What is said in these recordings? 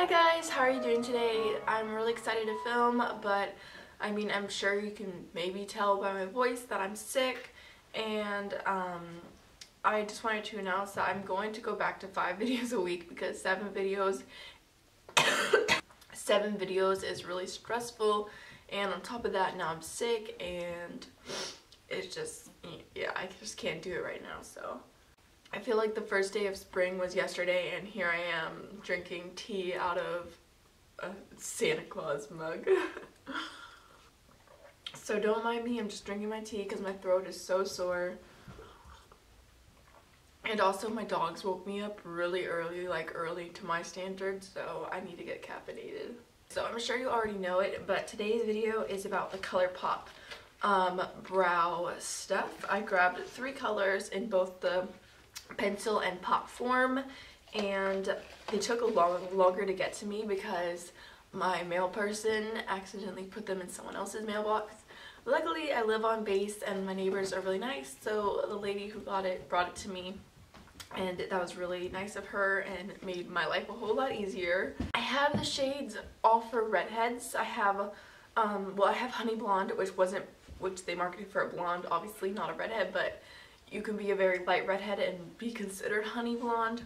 Hi guys, how are you doing today? I'm really excited to film, but I'm sure you can maybe tell by my voice that I'm sick, and I just wanted to announce that I'm going to go back to 5 videos a week because 7 videos is really stressful, and on top of that now I'm sick, and it's just, yeah, I just can't do it right now. So I feel like the first day of spring was yesterday, and here I am drinking tea out of a Santa Claus mug. So don't mind me, I'm just drinking my tea because my throat is so sore. And also my dogs woke me up really early, like early to my standards, so I need to get caffeinated. So I'm sure you already know it, but today's video is about the Colourpop brow stuff. I grabbed 3 colors in both the pencil and pop form, and they took longer to get to me because my mail person accidentally put them in someone else's mailbox. Luckily I live on base and my neighbors are really nice, so the lady who got it brought it to me, and that was really nice of her and made my life a whole lot easier. I have the shades all for redheads. I have I have honey blonde, which they marketed for a blonde, obviously not a redhead, but you can be a very light redhead and be considered honey blonde.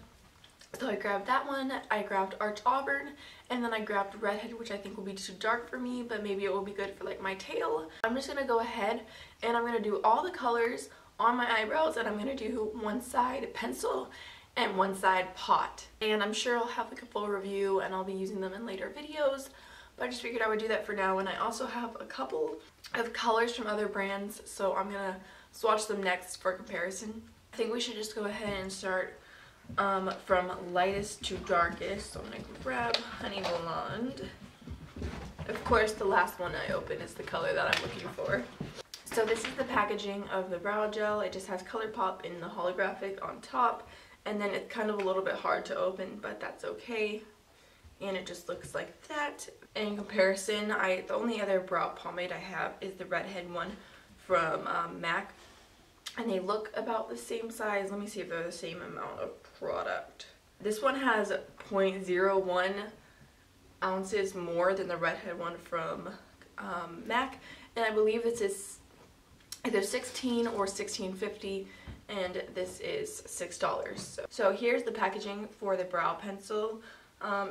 So I grabbed that one, I grabbed Arch Auburn, and then I grabbed Redhead, which I think will be too dark for me, but maybe it will be good for like my tail. I'm just going to go ahead and I'm going to do all the colors on my eyebrows, and I'm going to do one side pencil and one side pot. And I'm sure I'll have like a full review and I'll be using them in later videos, but I just figured I would do that for now. And I also have a couple of colors from other brands, so I'm going to swatch them next for comparison. I think we should just go ahead and start from lightest to darkest. So I'm going to grab Honey Blonde. Of course, the last one I open is the color that I'm looking for. So this is the packaging of the brow gel. It just has Colourpop in the holographic on top, and then it's kind of a little bit hard to open, but that's okay. And it just looks like that. And in comparison, the only other brow pomade I have is the Redhead one from MAC. And they look about the same size. Let me see if they're the same amount of product. This one has 0.01 ounces more than the Redhead one from MAC. And I believe this is either $16 or $16.50, and this is $6. So here's the packaging for the brow pencil.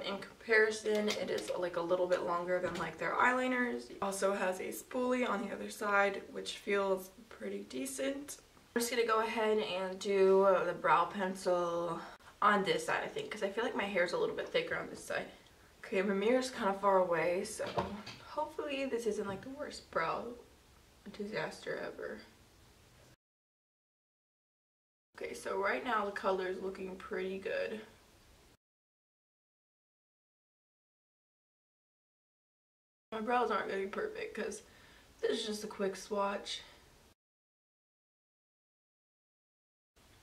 In comparison, it is like a little bit longer than like their eyeliners. It also has a spoolie on the other side, which feels pretty decent. I'm just gonna go ahead and do the brow pencil on this side, I think, because I feel like my hair is a little bit thicker on this side. Okay, my mirror's kind of far away, so hopefully this isn't like the worst brow disaster ever. Okay, so right now the color is looking pretty good. My brows aren't gonna be perfect because this is just a quick swatch.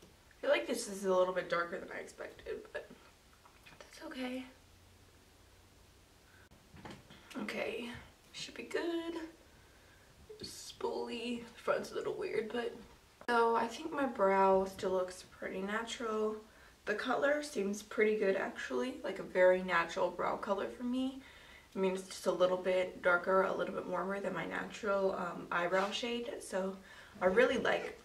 I feel like this is a little bit darker than I expected, but that's okay. Okay, should be good. Spoolie, the front's a little weird, but so I think my brow still looks pretty natural. The color seems pretty good actually, like a very natural brow color for me. I mean, it's just a little bit darker, a little bit warmer than my natural eyebrow shade, so I really like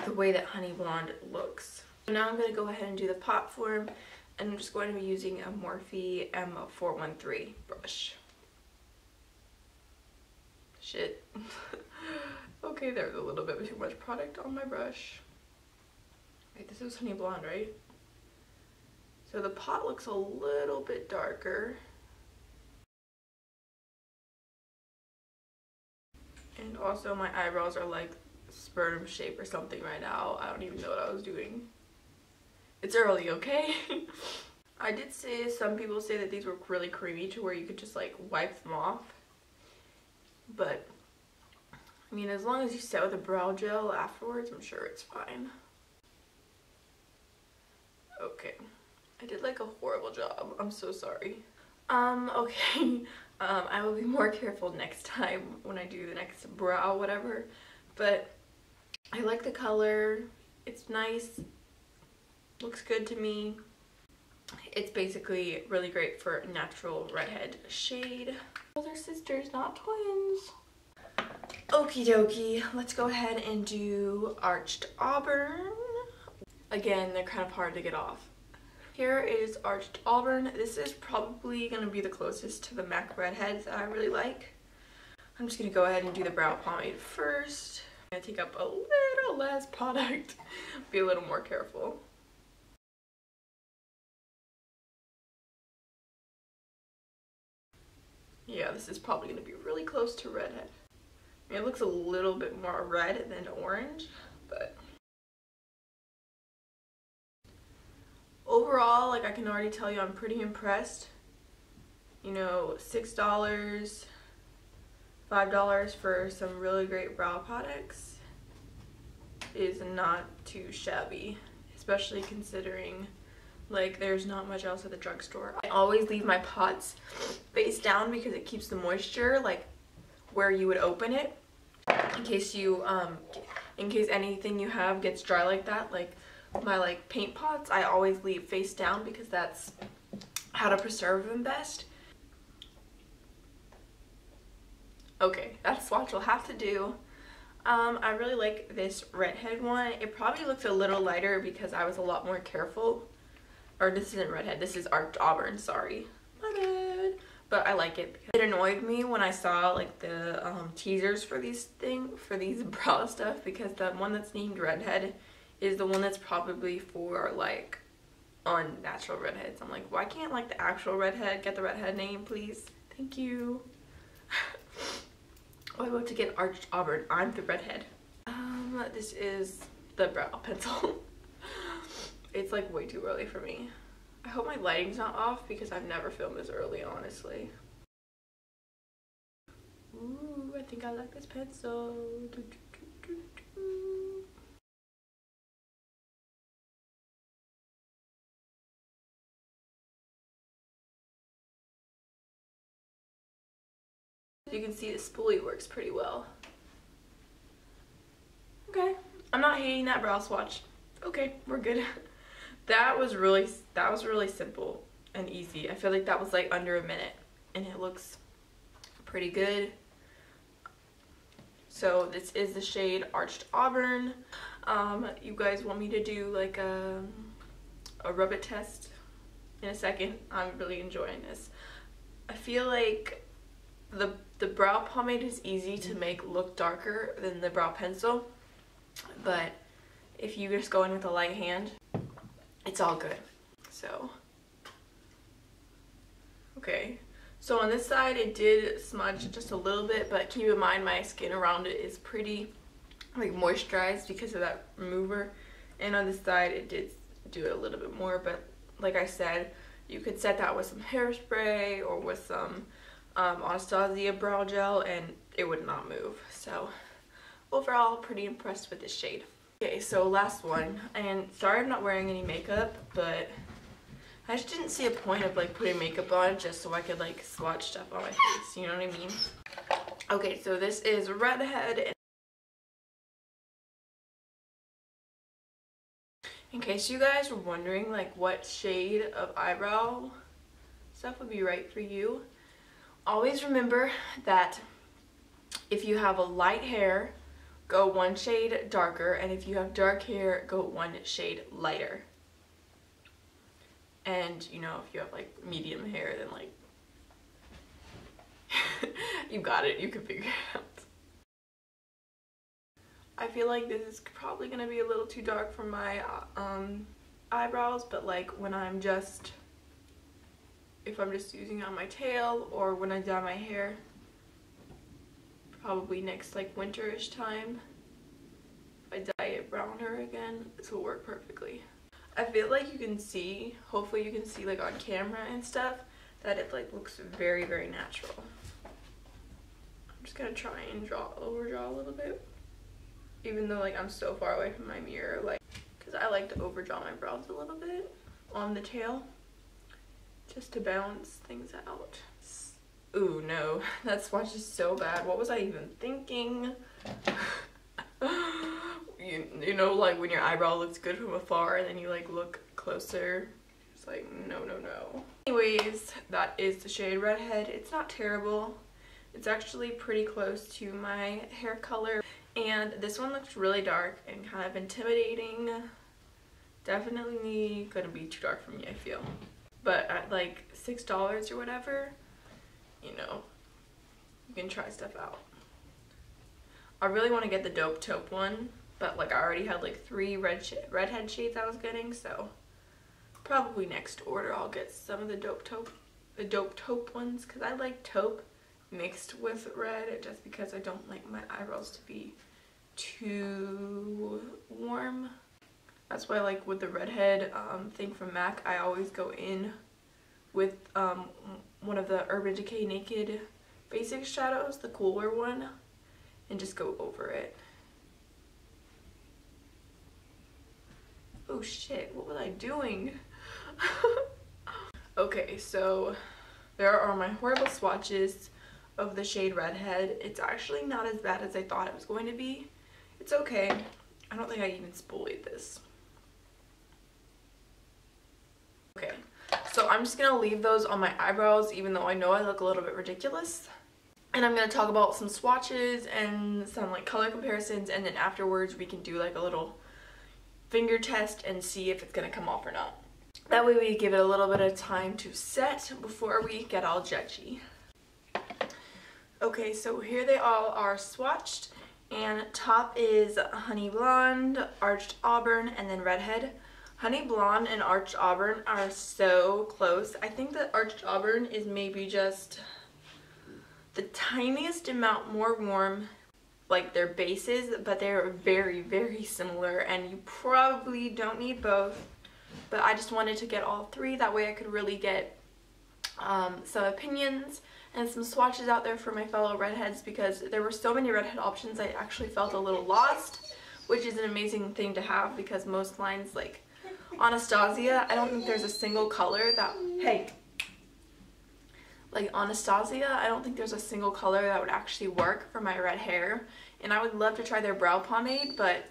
the way that Honey Blonde looks. So now I'm going to go ahead and do the pot form, and I'm just going to be using a Morphe M413 brush. Shit. Okay, there's a little bit too much product on my brush. Wait, this is Honey Blonde, right? So the pot looks a little bit darker. And also my eyebrows are like sperm shape or something right now. I don't even know what I was doing. It's early, okay? I did say some people say that these were really creamy to where you could just like wipe them off. But I mean, as long as you set with a brow gel afterwards, I'm sure it's fine. Okay. I did like a horrible job. I'm so sorry. Okay. I will be more careful next time when I do the next brow, whatever. But I like the color. It's nice. Looks good to me. It's basically really great for natural redhead shade. Well, they're sisters, not twins. Okie dokie, let's go ahead and do Arched Auburn. Again, they're kind of hard to get off. Here is Arched Auburn. This is probably going to be the closest to the MAC Redheads that I really like. I'm just going to go ahead and do the brow pomade first. I'm going to take up a little less product, be a little more careful. Yeah, this is probably going to be really close to Redhead. I mean, it looks a little bit more red than orange, but overall, like, I can already tell you I'm pretty impressed. You know, $6, $5 for some really great brow products is not too shabby, especially considering like there's not much else at the drugstore. I always leave my pots face down because it keeps the moisture like where you would open it, in case you in case anything you have gets dry like that. Like my like paint pots, I always leave face down because that's how to preserve them best. Okay, that swatch will have to do. I really like this Redhead one. It probably looks a little lighter because I was a lot more careful. Or this isn't Redhead, this is Arched Auburn, sorry. My bad. But I like it because it annoyed me when I saw like the teasers for these brow stuff, because the one that's named Redhead is the one that's probably for like unnatural redheads. I'm like, why can't like the actual redhead get the redhead name, please? Thank you. I'm about to get Arched Auburn. I'm the redhead. This is the brow pencil. It's like way too early for me. I hope my lighting's not off because I've never filmed this early, honestly. Ooh, I think I like this pencil. You can see the spoolie works pretty well. Okay, I'm not hating that brow swatch. Okay, we're good. That was really simple and easy. I feel like that was like under a minute and it looks pretty good. So this is the shade Arched Auburn. You guys want me to do like a rub it test in a second? I'm really enjoying this. I feel like the brow pomade is easy to make look darker than the brow pencil, but if you just go in with a light hand, it's all good. So, okay. So on this side, it did smudge just a little bit, but keep in mind my skin around it is pretty like moisturized because of that remover. And on this side, it did do it a little bit more, but like I said, you could set that with some hairspray or with some Anastasia brow gel and it would not move. So overall, pretty impressed with this shade. Okay, so last one, and sorry I'm not wearing any makeup, but I just didn't see a point of like putting makeup on just so I could like swatch stuff on my face, you know what I mean? Okay, so this is Redhead. In case you guys were wondering like what shade of eyebrow stuff would be right for you, always remember that if you have a light hair, go one shade darker, and if you have dark hair, go one shade lighter. And you know, if you have like medium hair, then like you got it, you can figure it out. I feel like this is probably gonna be a little too dark for my eyebrows, but like when I'm just, if I'm just using it on my tail or when I dye my hair, probably next like winterish time, if I dye it browner again, this will work perfectly. I feel like you can see, hopefully you can see like on camera and stuff, that it like looks very, very natural. I'm just gonna try and overdraw a little bit, even though like I'm so far away from my mirror, like, because I like to overdraw my brows a little bit on the tail, just to balance things out. Ooh, no, that swatch is so bad. What was I even thinking? You know, like when your eyebrow looks good from afar and then you like look closer, it's just like, no, no, no. Anyways, that is the shade Redhead. It's not terrible. It's actually pretty close to my hair color. And this one looks really dark and kind of intimidating. Definitely gonna be too dark for me, I feel. But at like $6 or whatever, you know, you can try stuff out. I really want to get the Dope Taupe one, but like I already had like 3 redhead shades I was getting, so probably next order I'll get some of the Dope Taupe ones, because I like taupe mixed with red just because I don't like my eyebrows to be too warm. That's why, like with the Redhead thing from MAC, I always go in with one of the Urban Decay Naked Basics shadows, the cooler one, and just go over it. Oh shit, what was I doing? Okay, so there are my horrible swatches of the shade Redhead. It's actually not as bad as I thought it was going to be. It's okay. I don't think I even spoiled this. Okay, so I'm just gonna leave those on my eyebrows, even though I know I look a little bit ridiculous. And I'm gonna talk about some swatches and some like color comparisons, and then afterwards we can do like a little finger test and see if it's gonna come off or not. That way we give it a little bit of time to set before we get all judgy. Okay, so here they all are swatched, and top is Honey Blonde, Arched Auburn, and then Redhead. Honey Blonde and Arched Auburn are so close. I think that Arched Auburn is maybe just the tiniest amount more warm, like their bases, but they're very, very similar, and you probably don't need both. But I just wanted to get all 3, that way I could really get some opinions and some swatches out there for my fellow redheads, because there were so many redhead options I actually felt a little lost, which is an amazing thing to have, because most lines like Anastasia, I don't think there's a single color that, hey, like Anastasia, I don't think there's a single color that would actually work for my red hair, and I would love to try their brow pomade, but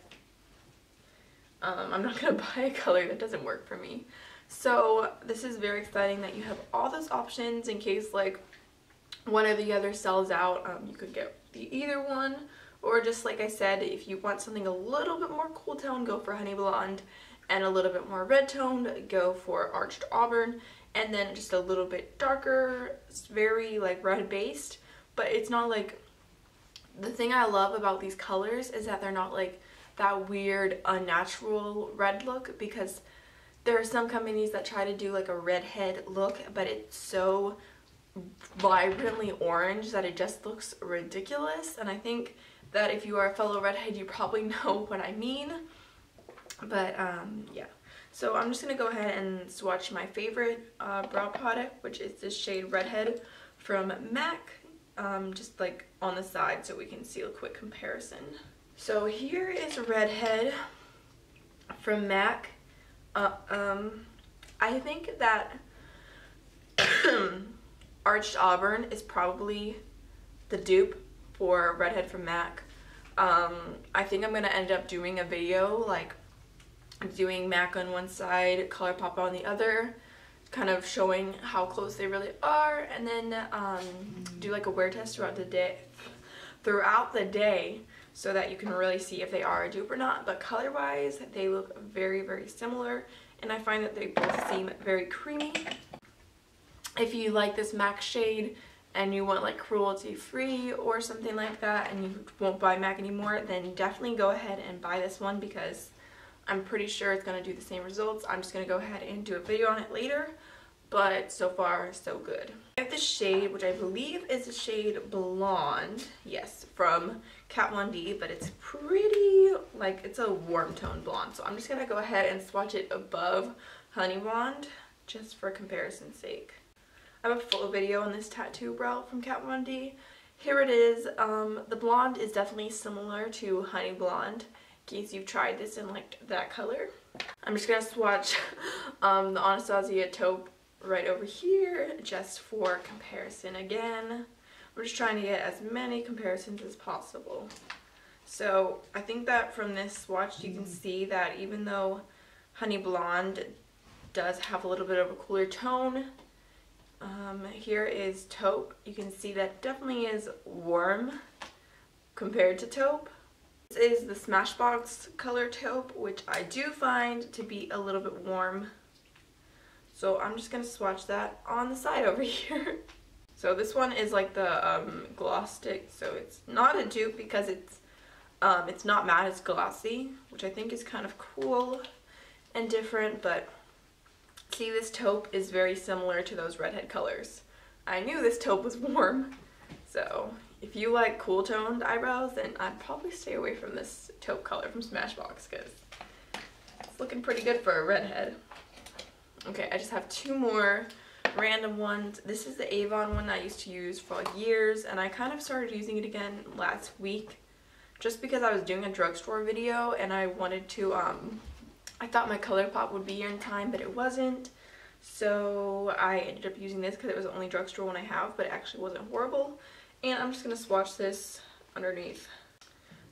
I'm not gonna buy a color that doesn't work for me. So this is very exciting that you have all those options in case like one or the other sells out. You could get either one, or just like I said, if you want something a little bit more cool tone, go for Honey Blonde, and a little bit more red toned, go for Arched Auburn, and then just a little bit darker, it's very like red based, but it's not like, the thing I love about these colors is that they're not like that weird unnatural red look, because there are some companies that try to do like a redhead look, but it's so vibrantly orange that it just looks ridiculous. And I think that if you are a fellow redhead, you probably know what I mean. But yeah, so I'm just gonna go ahead and swatch my favorite brow product, which is this shade Redhead from MAC, just like on the side so we can see a quick comparison. So here is Redhead from MAC. I think that Arched Auburn is probably the dupe for Redhead from MAC. I think I'm gonna end up doing a video like doing MAC on one side, Colourpop on the other, kind of showing how close they really are, and then do like a wear test throughout the day so that you can really see if they are a dupe or not. But color wise, they look very, very similar, and I find that they both seem very creamy. If you like this MAC shade and you want like cruelty free or something like that, and you won't buy MAC anymore, then definitely go ahead and buy this one, because I'm pretty sure it's going to do the same results. I'm just going to go ahead and do a video on it later, but so far so good. I have this shade, which I believe is the shade Blonde, yes, from Kat Von D, but it's pretty, like, it's a warm tone blonde. So I'm just going to go ahead and swatch it above Honey Blonde, just for comparison's sake. I have a full video on this tattoo brow from Kat Von D. Here it is. The blonde is definitely similar to Honey Blonde, in case you've tried this and liked that color. I'm just gonna swatch the Anastasia taupe right over here just for comparison again. I'm just trying to get as many comparisons as possible. So I think that from this swatch you can see that even though Honey Blonde does have a little bit of a cooler tone. Here is taupe. You can see that definitely is warm compared to taupe. This is the Smashbox color taupe, which I do find to be a little bit warm. So I'm just going to swatch that on the side over here. So this one is like the gloss stick, so it's not a dupe because it's not matte, it's glossy, which I think is kind of cool and different, but see, this taupe is very similar to those Redhead colors. I knew this taupe was warm, so if you like cool toned eyebrows, then I'd probably stay away from this taupe color from Smashbox because it's looking pretty good for a Redhead. Okay, I just have two more random ones. This is the Avon one that I used to use for like years, and I kind of started using it again last week just because I was doing a drugstore video and I wanted to, I thought my Colourpop would be here in time, but it wasn't. So I ended up using this because it was the only drugstore one I have, but it actually wasn't horrible. And I'm just going to swatch this underneath.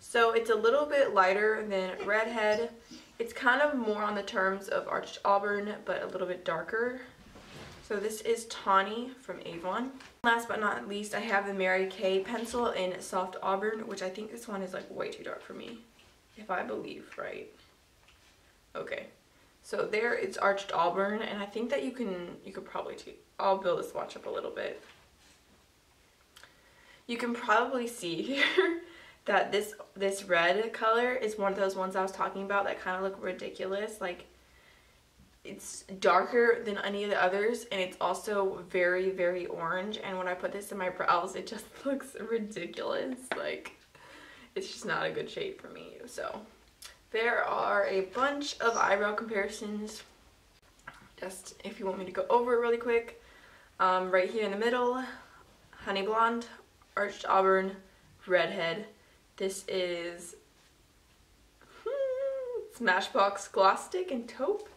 So it's a little bit lighter than Redhead. It's kind of more on the terms of Arched Auburn, but a little bit darker. So this is Tawny from Avon. Last but not least, I have the Mary Kay pencil in Soft Auburn, which I think this one is like way too dark for me, if I believe right. Okay, so there it's Arched Auburn, and I think that you could probably I'll build the swatch up a little bit. You can probably see here that this red color is one of those ones I was talking about that kind of look ridiculous. Like, it's darker than any of the others, and it's also very, very orange, and when I put this in my brows, it just looks ridiculous. Like, it's just not a good shade for me. So there are a bunch of eyebrow comparisons, just if you want me to go over it really quick. Right here in the middle, Honey Blonde, Arched Auburn, Redhead. This is Smashbox Gloss Stick and Taupe.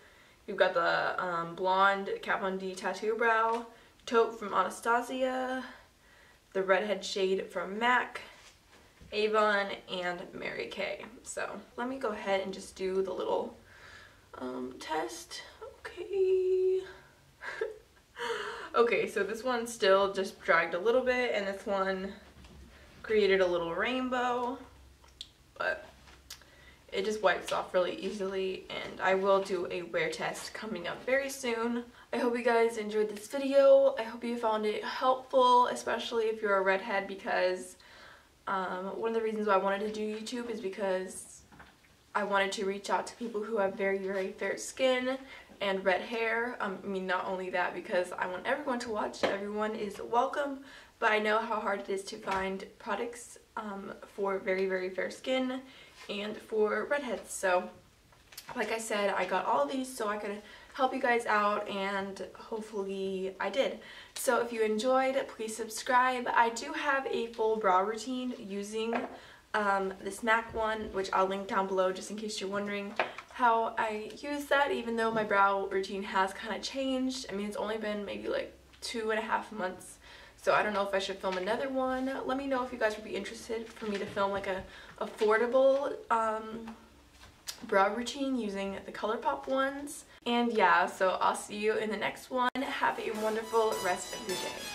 You've got the Blonde Kat Von D Tattoo Brow, Taupe from Anastasia, the Redhead shade from MAC, Avon, and Mary Kay. So let me go ahead and just do the little test. Okay. Okay, so this one still just dragged a little bit, and this one created a little rainbow, but it just wipes off really easily, and I will do a wear test coming up very soon. I hope you guys enjoyed this video. I hope you found it helpful, especially if you're a redhead, because one of the reasons why I wanted to do YouTube is because I wanted to reach out to people who have very, very fair skin and red hair. I mean, not only that, because I want everyone to watch. Everyone is welcome, but I know how hard it is to find products for very, very fair skin and for redheads. So like I said, I got all of these so I could help you guys out, and hopefully I did. So if you enjoyed, please subscribe. I do have a full brow routine using this MAC one, which I'll link down below just in case you're wondering how I use that, even though my brow routine has kind of changed. I mean, it's only been maybe like 2.5 months, so I don't know if I should film another one. Let me know if you guys would be interested for me to film like a affordable brow routine using the Colourpop ones. And yeah, so I'll see you in the next one. Have a wonderful rest of your day.